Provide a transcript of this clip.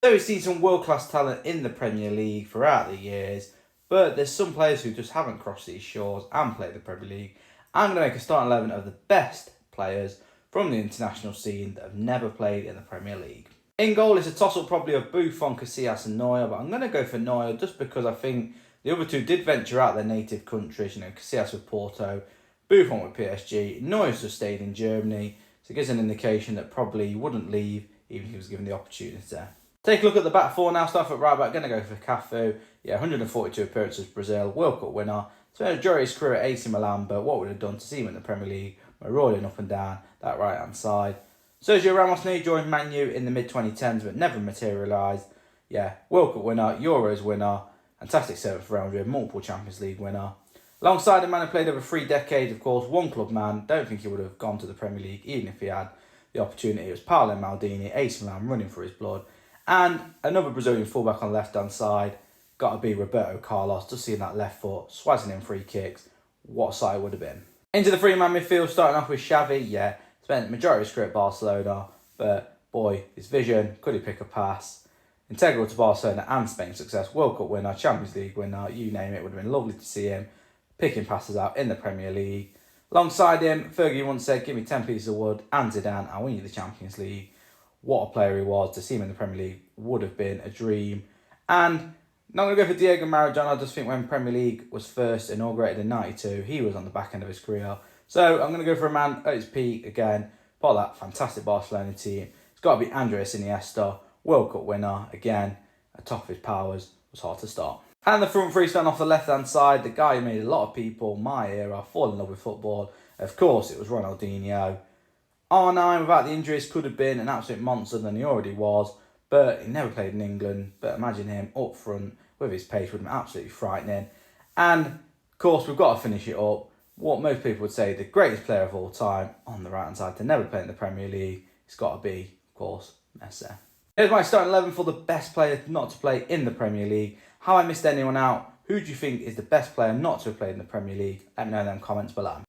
So we've seen some world-class talent in the Premier League throughout the years, but there's some players who just haven't crossed these shores and played the Premier League. I'm going to make a starting 11 of the best players from the international scene that have never played in the Premier League. In goal, it's a toss-up probably of Buffon, Casillas and Neuer, but I'm going to go for Neuer just because I think the other two did venture out their native countries, Casillas with Porto, Buffon with PSG, Neuer's just stayed in Germany, so it gives an indication that probably he wouldn't leave even if he was given the opportunity. Take a look at the back four now. Start at right back. Going to go for Cafu. 142 appearances, Brazil, World Cup winner. Spent a majority of his career at AC Milan, but what would have done to see him in the Premier League, rolling up and down that right hand side. Sergio Ramos nearly joined Man U in the mid-2010s, but never materialised. World Cup winner, Euros winner, fantastic servant for Real Madrid, multiple Champions League winner. Alongside a man who played over 3 decades, of course, one club man. Don't think he would have gone to the Premier League even if he had the opportunity. It was Paolo Maldini, AC Milan, running for his blood. And another Brazilian fullback on the left-hand side, got to be Roberto Carlos, just seeing that left foot, swazzing in free kicks. What a sight it would have been. Into the three-man midfield, starting off with Xavi. Spent the majority of his career at Barcelona, but boy, his vision, could he pick a pass? Integral to Barcelona and Spain's success, World Cup winner, Champions League winner, you name it, would have been lovely to see him picking passes out in the Premier League. Alongside him, Fergie once said, give me 10 pieces of wood and Zidane, I'll win you the Champions League. What a player he was. To see him in the Premier League would have been a dream. And not going to go for Diego Maradona. I just think when Premier League was first inaugurated in 92, he was on the back end of his career. So I'm going to go for a man at his peak again. Part of that fantastic Barcelona team. It's got to be Andres Iniesta, World Cup winner. Again, at top of his powers. Was hard to stop. And the front three starting off the left-hand side. The guy who made a lot of people, my era, fall in love with football. Of course, it was Ronaldinho. R9 without the injuries could have been an absolute monster than he already was, but he never played in England. But imagine him up front with his pace would have been absolutely frightening. And of course, we've got to finish it up. What most people would say, the greatest player of all time on the right hand side to never play in the Premier League, it's got to be, of course, Messi. Here's my starting 11 for the best player not to play in the Premier League. How I missed anyone out? Who do you think is the best player not to have played in the Premier League? Let me know in them comments below.